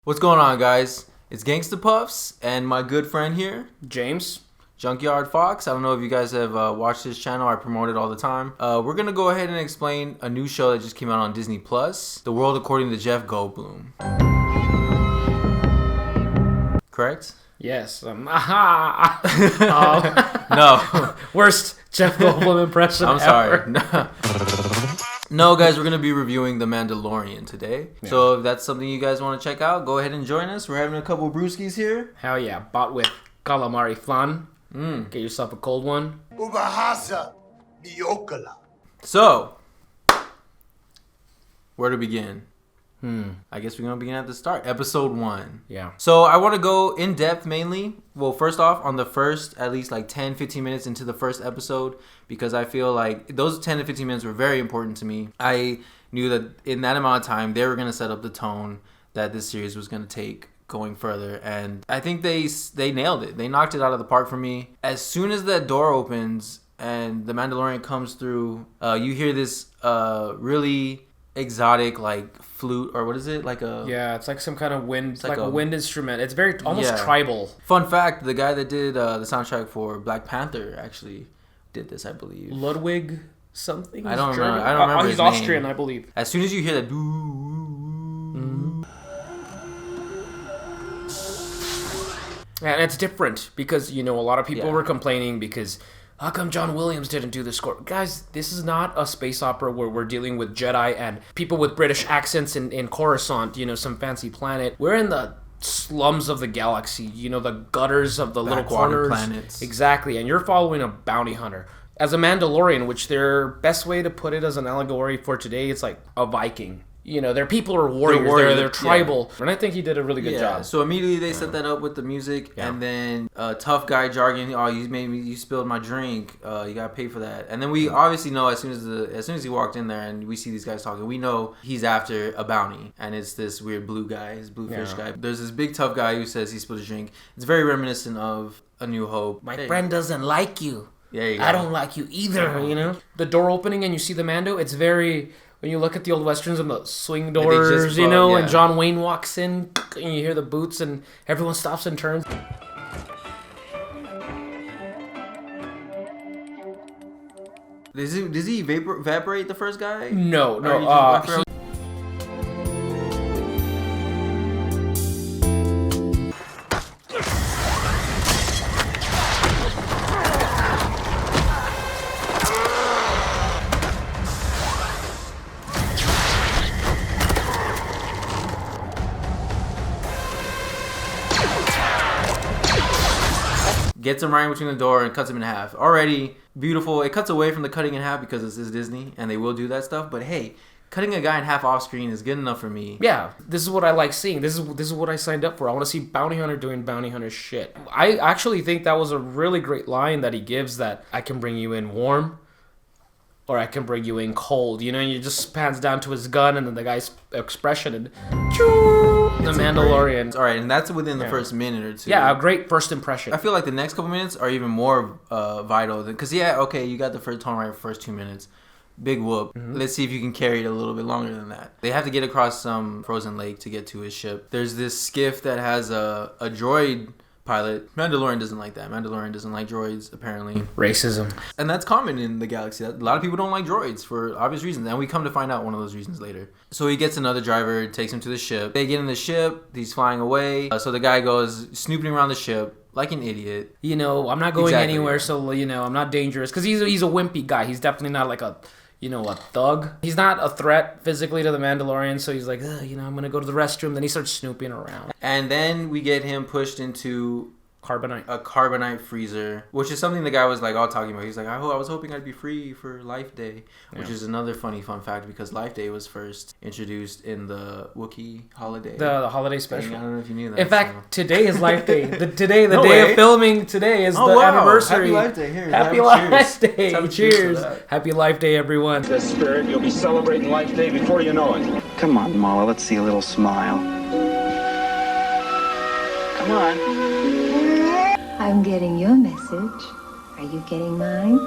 What's going on, guys? It's GangstaPuffs and my good friend here, James. Junkyard Fox. I don't know if you guys have watched this channel. I promote it all the time. We're going to go ahead and explain a new show that just came out on Disney+, The World According to Jeff Goldblum. Correct? Yes. No. Worst Jeff Goldblum impression I'm ever. sorry. No, guys, we're going to be reviewing The Mandalorian today. Yeah. So if that's something you guys want to check out, go ahead and join us. We're having a couple of brewskis here. Hell yeah. Bought with calamari flan. Get yourself a cold one. Ubahasa Niokala. So, where to begin? I guess we're going to begin at the start. Episode 1. Yeah. So I want to go in depth mainly. Well, first off, on the first at least like 10, 15 minutes into the first episode, because I feel like those 10 to 15 minutes were very important to me. I knew that in that amount of time, they were going to set up the tone that this series was going to take going further. And I think they nailed it. They knocked it out of the park for me. As soon as that door opens and the Mandalorian comes through, you hear this really exotic like flute, or what is it, like a it's like some kind of wind, it's like a wind instrument. It's very almost yeah. tribal. Fun fact, the guy that did the soundtrack for Black Panther actually did this, I believe. Ludwig something. I don't remember he's his Austrian, name. I believe. As soon as you hear that And it's different because a lot of people were complaining because how come John Williams didn't do the score? Guys, this is not a space opera where we're dealing with Jedi and people with British accents in Coruscant, some fancy planet. We're in the slums of the galaxy, the gutters of the little corners. planets. Exactly, and you're following a bounty hunter. As a Mandalorian, which their best way to put it as an allegory for today, it's like a Viking. Their people are warriors. They're tribal. And I think he did a really good job. So immediately they set that up with the music, and then tough guy jargon. Oh, you spilled my drink. You gotta pay for that. And then we obviously know as soon as he walked in there and we see these guys talking, we know he's after a bounty, and it's this weird blue guy, this blue fish guy. There's this big tough guy who says he spilled a drink. It's very reminiscent of A New Hope. My friend doesn't like you. Yeah, you go. I don't like you either. The door opening and you see the Mando. It's very. When you look at the old westerns and the swing doors, and John Wayne walks in, and you hear the boots, and everyone stops and turns. Does he evaporate the first guy? No. Gets him right in between the door and cuts him in half. Already beautiful. It cuts away from the cutting in half because this is Disney and they will do that stuff. But hey, cutting a guy in half off screen is good enough for me. Yeah, this is what I like seeing. This is what I signed up for. I want to see Bounty Hunter doing Bounty Hunter shit. I actually think that was a really great line that he gives, that I can bring you in warm or I can bring you in cold. You just pans down to his gun and then the guy's expression and the Mandalorian. All right, and that's within the first minute or two. Yeah, a great first impression. I feel like the next couple minutes are even more vital because you got the first tone right first 2 minutes. Big whoop. Let's see if you can carry it a little bit longer than that. They have to get across some frozen lake to get to his ship. There's this skiff that has a droid pilot. Mandalorian doesn't like that. Mandalorian doesn't like droids, apparently. Racism. And that's common in the galaxy. A lot of people don't like droids for obvious reasons. And we come to find out one of those reasons later. So he gets another driver, takes him to the ship. They get in the ship. He's flying away. So the guy goes snooping around the ship like an idiot. I'm not going anywhere, so, I'm not dangerous. Because he's a wimpy guy. He's definitely not like a thug. He's not a threat physically to the Mandalorian, so he's like, I'm going to go to the restroom. Then he starts snooping around. And then we get him pushed into a carbonite freezer, which is something the guy was like all talking about. He's like, I was hoping I'd be free for Life Day, which is another funny fun fact because Life Day was first introduced in the Wookiee holiday. The holiday special. I don't know if you knew that. In fact, today is Life Day. The day of filming today is the anniversary. Happy Life Day. Here, Happy Life Day. Cheers. Happy Life Day, everyone. The spirit, you'll be celebrating Life Day before you know it. Come on, Mala, let's see a little smile. Come on. I'm getting your message. Are you getting mine?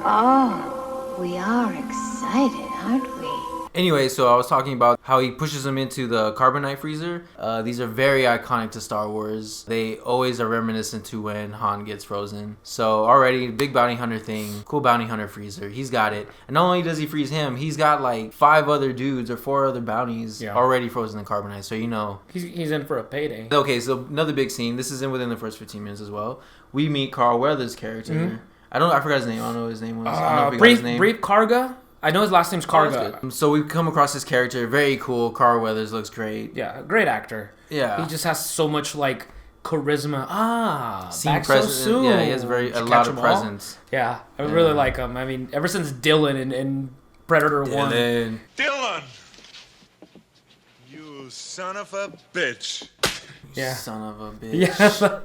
Oh, we are excited, aren't we? Anyway, so I was talking about how he pushes him into the carbonite freezer. These are very iconic to Star Wars. They always are reminiscent to when Han gets frozen. So already, big bounty hunter thing. Cool bounty hunter freezer. He's got it. And not only does he freeze him, he's got like 5 other dudes or 4 other bounties already frozen in carbonite. So you know. He's in for a payday. Okay, so another big scene. This is within the first 15 minutes as well. We meet Carl Weathers' character. Mm-hmm. I forgot his name. I don't know what his name was. I don't know if we got his name. Brief Karga? I know his last name's Karga. Oh, so we come across this character, very cool. Carl Weathers looks great. Yeah, great actor. Yeah, he just has so much like charisma. Back so soon. Yeah, he has a lot of presence. Yeah, I really like him. I mean, ever since Dylan in Predator 1. Dylan! You son of a bitch. Yeah. Son of a bitch. Yeah.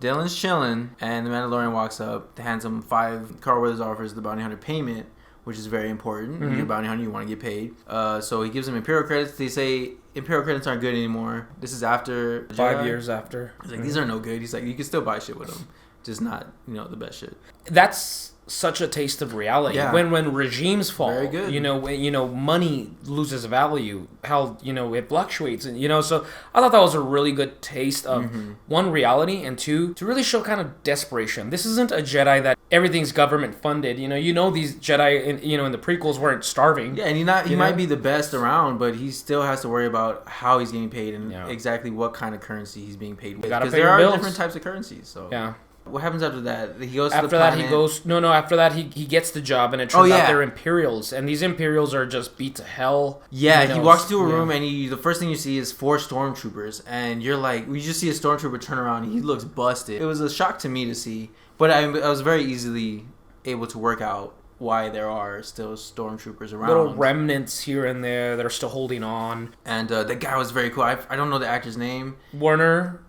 Dylan's chilling, and the Mandalorian walks up, hands him 5. Carl Weathers offers the bounty hunter payment, which is very important. Mm-hmm. You're a bounty hunter, you want to get paid. So he gives him Imperial credits. They say Imperial credits aren't good anymore. This is after 5 years after. He's like, these are no good. He's like, you can still buy shit with them, just not, the best shit. That's such a taste of reality. Yeah. When regimes fall, very good. Money loses value. Hell, it fluctuates, and so I thought that was a really good taste of one, reality, and 2, to really show kind of desperation. This isn't a Jedi that everything's government funded. These Jedi in the prequels weren't starving. Yeah, and he might be the best around, but he still has to worry about how he's getting paid and exactly what kind of currency he's being paid with. Because there are different types of currencies. So yeah. What happens after that? He goes after to the that planet. he goes no after that he gets the job, and it turns out they're Imperials, and these Imperials are just beat to hell. Yeah, he walks to a room and the first thing you see is 4 stormtroopers, and you're like, we just see a stormtrooper turn around and he looks busted. It was a shock to me to see, but I was very easily able to work out why there are still stormtroopers around. Little remnants here and there that are still holding on. And the guy was very cool. I don't know the actor's name. Werner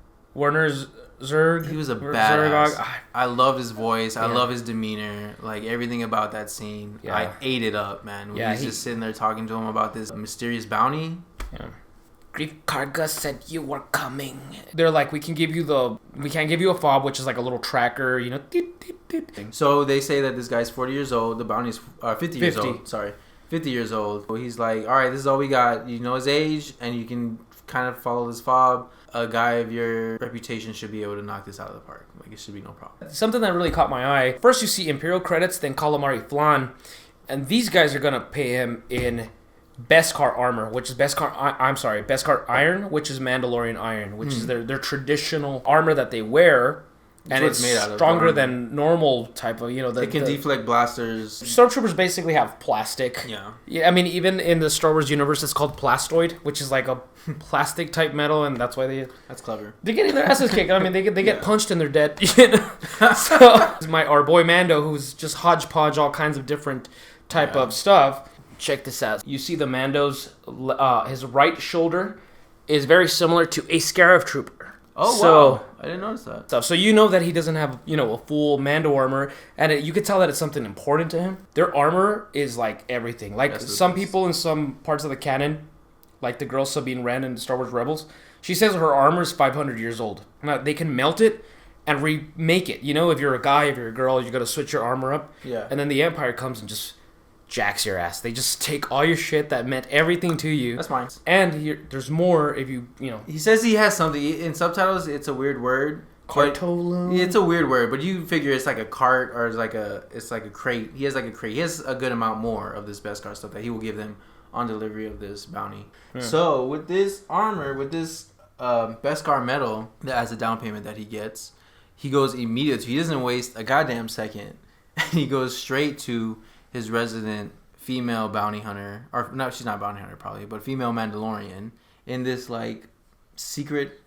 Zurg. He was a badass. I love his voice. I love his demeanor. Like everything about that scene. Yeah. I ate it up, man. When he's just sitting there talking to him about this mysterious bounty. Yeah. Grief Karga said you were coming. They're like, we can't give you a fob, which is like a little tracker, So they say that this guy's 40 years old. The bounty's 50 years old. Sorry. 50 years old. He's like, all right, this is all we got. You know his age, and you can kind of follow this fob. A guy of your reputation should be able to knock this out of the park. Like, it should be no problem. Something that really caught my eye. First, you see Imperial credits, then Calamari Flan. And these guys are going to pay him in Beskar armor, which is Beskar iron, which is Mandalorian iron, which is their traditional armor that they wear. And it's made out stronger than normal type of, It can deflect blasters. Stormtroopers basically have plastic. Yeah. I mean, even in the Star Wars universe, it's called plastoid, which is like a plastic type metal, and that's why that's clever. They're getting their asses kicked. I mean, they get punched and they're dead. So our boy Mando, who's just hodgepodge all kinds of different type of stuff. Check this out. You see the Mando's his right shoulder is very similar to a Scarab Trooper. Oh, wow. I didn't notice that. So you know that he doesn't have, a full Mando armor, and you could tell that it's something important to him. Their armor is like everything. Like some people in some parts of the canon, like the girl Sabine Wren in Star Wars Rebels, she says her armor is 500 years old. Now, they can melt it and remake it. If you're a guy, if you're a girl, you got to switch your armor up. Yeah. And then the Empire comes and just jacks your ass. They just take all your shit that meant everything to you. That's fine. And there's more if you. He says he has something. In subtitles, it's a weird word. Cartolum. It's a weird word, but you figure it's like a cart or it's like a crate. He has like a crate. He has a good amount more of this Beskar stuff that he will give them on delivery of this bounty. Yeah. So with this armor, with this Beskar metal as a down payment that he gets, he goes immediately. He doesn't waste a goddamn second. He goes straight to his resident female bounty hunter, or no, she's not a bounty hunter probably, but female Mandalorian in this like secret.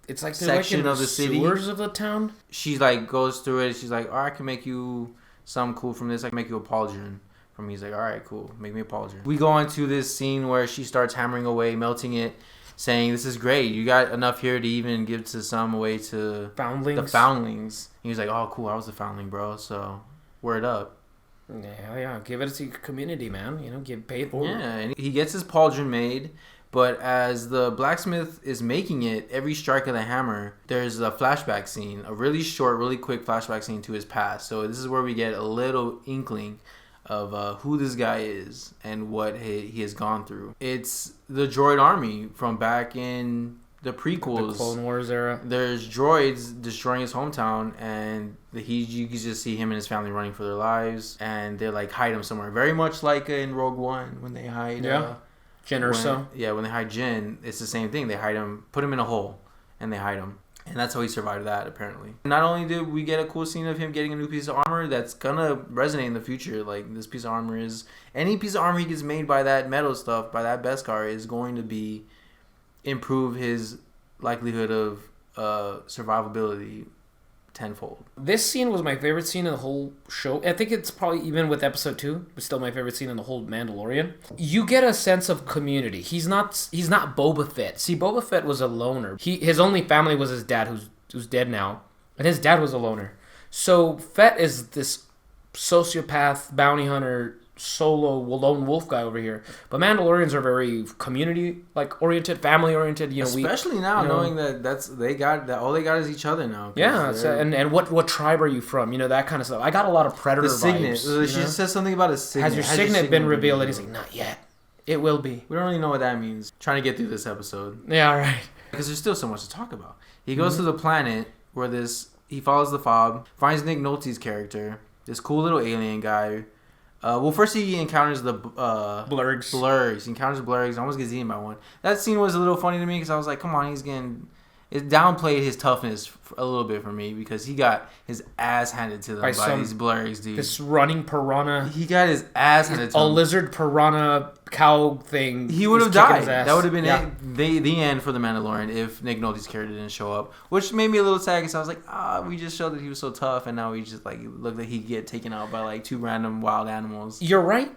It's like section of the city. Sewers of the town. She like goes through it. She's like, "Oh, I can make you something cool from this. I can make you a pauldron." From me, he's like, "All right, cool. Make me a pauldron." We go into this scene where she starts hammering away, melting it, saying, "This is great. You got enough here to even give to some away to foundlings." The foundlings. He was like, "Oh, cool. I was a foundling, bro. So word up." Yeah. Give it to your community, man. Get paid for it. Yeah, and he gets his pauldron made. But as the blacksmith is making it, every strike of the hammer, there's a flashback scene, a really short, really quick flashback scene to his past. So this is where we get a little inkling of who this guy is and what he has gone through. It's the droid army from back in the prequels, the Clone Wars era. There's droids destroying his hometown, and you can just see him and his family running for their lives, and they like hide him somewhere, very much like in Rogue One when they hide Jyn Erso. When they hide Jyn, it's the same thing. They hide him, put him in a hole, and they hide him. And that's how he survived that, apparently. Not only did we get a cool scene of him getting a new piece of armor that's gonna resonate in the future. Like, this piece of armor is... Any piece of armor he gets made by that metal stuff, by that Beskar, is going to be... improve his likelihood of survivability tenfold. This scene was my favorite scene in the whole show. I think it's probably, even with episode 2, but still my favorite scene in the whole Mandalorian. You get a sense of community. He's not Boba Fett. See, Boba Fett was a loner. His only family was his dad, who's dead now, and his dad was a loner. So Fett is this sociopath, bounty hunter, solo lone wolf guy over here, but Mandalorians are very community oriented, family oriented. Especially now, knowing that all they got is each other now. Yeah, and what tribe are you from? That kind of stuff. I got a lot of Predator the signet. vibes. She says something about a signet. Has your signet been revealed? And he's like, not yet. It will be. We don't really know what that means. Trying to get through this episode. Yeah, all right. Because there's still so much to talk about. He goes to the planet where he follows the fob, finds Nick Nolte's character, this cool little alien guy. First he encounters the blurgs. He encounters the blurgs. Almost gets eaten by one. That scene was a little funny to me because I was like, come on, it downplayed his toughness a little bit for me because he got his ass handed to him by these blurgs, dude. This running piranha. He got his ass handed to him. A lizard piranha cow thing. He would have died. That would have been the end for the Mandalorian if Nick Nolte's character didn't show up, which made me a little sad because I was like, we just showed that he was so tough, and now we just looked like he'd get taken out by two random wild animals. You're right.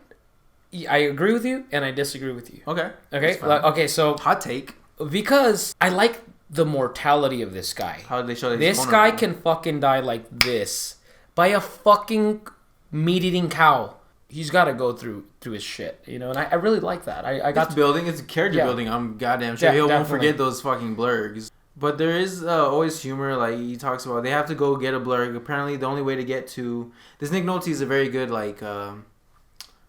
I agree with you, and I disagree with you. Okay. Okay. So hot take. Because I like the mortality of this guy. How did they show this guy can fucking die like this by a fucking meat-eating cow? He's got to go through his shit, and I really like that. It's character building. I'm goddamn sure he won't forget those fucking blurgs. But there is always humor. Like, he talks about they have to go get a blurg. Apparently, the only way to get to this Nick Nolte is a very good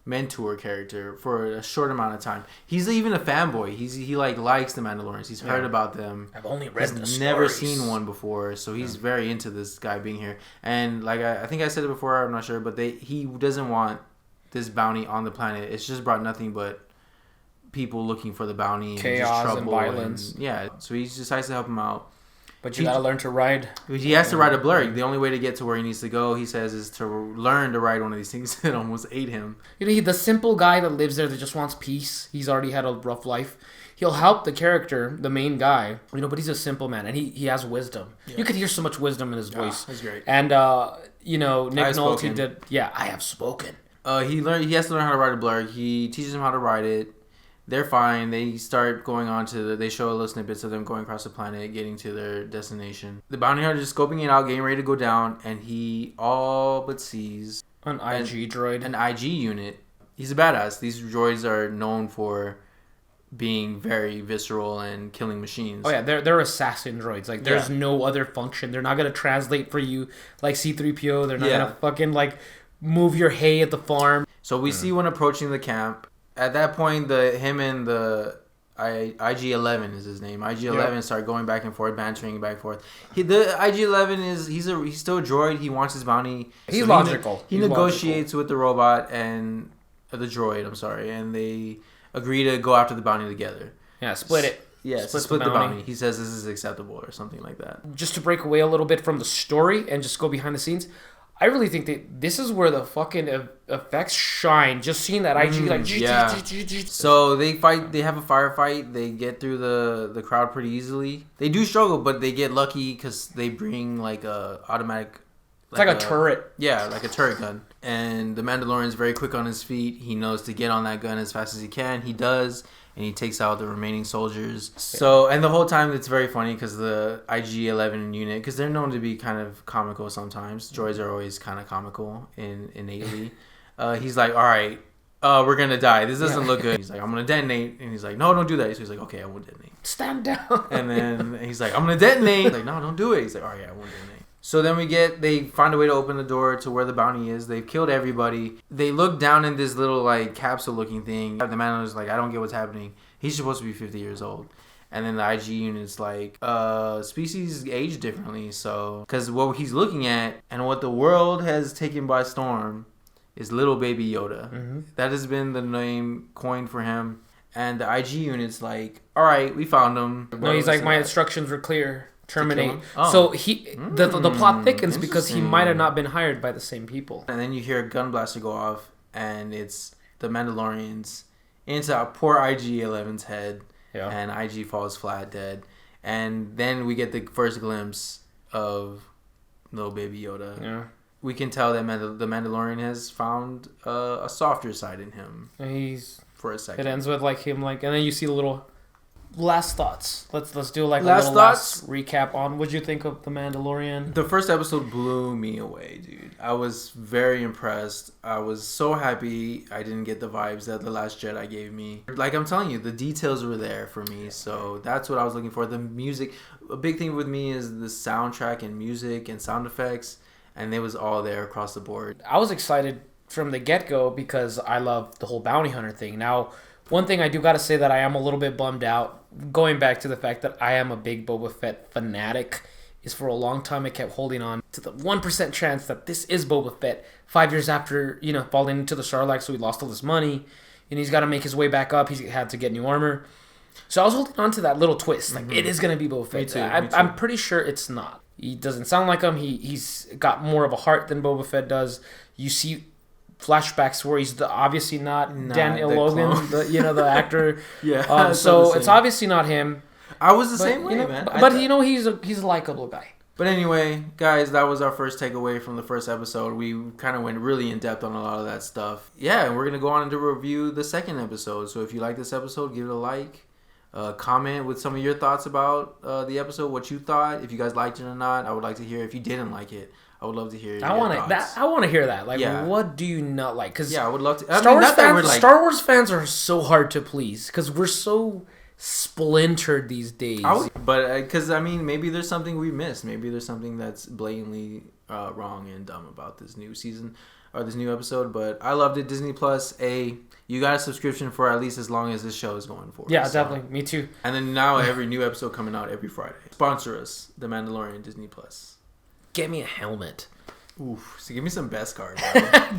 mentor character for a short amount of time. He's even a fanboy. He likes the Mandalorians. He's heard about them. I've only read the stories. Never seen one before, so he's very into this guy being here. And I think I said it before, I'm not sure, but he doesn't want this bounty on the planet. It's just brought nothing but people looking for the bounty, chaos and violence. So he decides to help him out. But you gotta learn to ride. He has to ride a blurg. The only way to get to where he needs to go, he says, is to learn to ride one of these things that almost ate him. The simple guy that lives there that just wants peace. He's already had a rough life. He'll help the character, the main guy, but he's a simple man, and he has wisdom. Yeah. You could hear so much wisdom in his voice. That's great. And Nick Nolte did. Yeah, I have spoken. He has to learn how to ride a blurg. He teaches him how to ride it. They're fine. They start going on they show a little snippets of them going across the planet, getting to their destination. The bounty hunter is scoping it out, getting ready to go down, and he all but sees an IG droid. An IG unit. He's a badass. These droids are known for being very visceral and killing machines. Oh yeah, they're assassin droids. There's no other function. They're not gonna translate for you like C-3PO. They're not gonna fucking move your hay at the farm. So we see one approaching the camp. At that point, him and the IG-11 is his name. IG-11 start going back and forth, bantering back and forth. The IG-11 he's still a droid. He wants his bounty. He's logical. He negotiates with the robot and the droid. I'm sorry, and they agree to go after the bounty together. Yeah, split it. Yeah, split the bounty. He says this is acceptable or something like that. Just to break away a little bit from the story and just go behind the scenes. I really think that this is where the fucking effects shine. Just seeing that IG So they fight. They have a firefight. They get through the crowd pretty easily. They do struggle, but they get lucky because they bring a automatic. It's like a turret. Yeah, like a turret gun. And the Mandalorian's very quick on his feet. He knows to get on that gun as fast as he can. He does. And he takes out the remaining soldiers. So, and the whole time it's very funny because the IG-11 unit, because they're known to be kind of comical sometimes. Droids are always kind of comical innately. He's like, all right, we're going to die. This doesn't look good. He's like, I'm going to detonate. And he's like, no, don't do that. So he's like, okay, I won't detonate. Stand down. And then he's like, I'm going to detonate. He's like, no, don't do it. He's like, all right, I won't detonate. So then they find a way to open the door to where the bounty is. They've killed everybody. They look down in this little like capsule looking thing. The Mandalorian's like, I don't get what's happening. He's supposed to be 50 years old. And then the IG unit's like, species age differently. So, because what he's looking at and what the world has taken by storm is little baby Yoda. Mm-hmm. That has been the name coined for him. And the IG unit's like, all right, we found him. No, he's like, my instructions were clear. Terminate. So the plot thickens because he might have not been hired by the same people. And then you hear a gun blaster go off, and it's the Mandalorians into poor IG-11's head. Yeah. And IG falls flat dead. And then we get the first glimpse of little baby Yoda. Yeah. We can tell that the Mandalorian has found a softer side in him. And he's for a second. It ends with like him and then you see the little last thoughts. Let's do like last recap on what you think of the Mandalorian. The first episode blew me away, dude. I was very impressed. I was so happy I didn't get the vibes that The Last Jedi gave me. Like I'm telling you, the details were there for me, so that's what I was looking for. The music, a big thing with me is the soundtrack and music and sound effects, and it was all there across the board. I was excited from the get-go because I love the whole bounty hunter thing. Now, one thing I do got to say that I am a little bit bummed out, going back to the fact that I am a big Boba Fett fanatic, is for a long time I kept holding on to the 1% chance that this is Boba Fett 5 years after, falling into the Sarlacc, so he lost all his money, and he's got to make his way back up. He's had to get new armor. So I was holding on to that little twist. Like, it is going to be Boba Fett. Me too. I'm pretty sure it's not. He doesn't sound like him. He's got more of a heart than Boba Fett does. You see flashbacks where he's obviously not Daniel Logan, the actor. Yeah. So it's obviously not him. I was the same way, man. But he's a likable guy. But anyway, guys, that was our first takeaway from the first episode. We kind of went really in depth on a lot of that stuff. Yeah, and we're gonna go on to review the second episode. So if you like this episode, give it a like. Comment with some of your thoughts about the episode, what you thought, if you guys liked it or not. I would like to hear if you didn't like it. I would love to hear. I want to hear that. Like, what do you not like? Because I would love to. Star Wars fans are so hard to please because we're so splintered these days. Because maybe there's something we missed. Maybe there's something that's blatantly wrong and dumb about this new season or this new episode. But I loved it. Disney Plus. You got a subscription for at least as long as this show is going for. Yeah, definitely. Me too. And then now every new episode coming out every Friday. Sponsor us, The Mandalorian, Disney Plus. Get me a helmet. Oof. So give me some Beskar.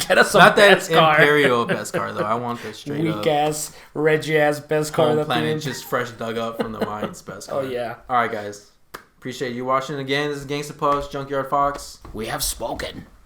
Get us some Not that Beskar. Imperial Beskar, though. I want the straight up. Weak-ass, Reggie-ass Beskar. Home planet, just fresh dug up from the mines Beskar. Oh, yeah. All right, guys. Appreciate you watching again. This is GangstaPuffs, Junkyard Fox. We have spoken.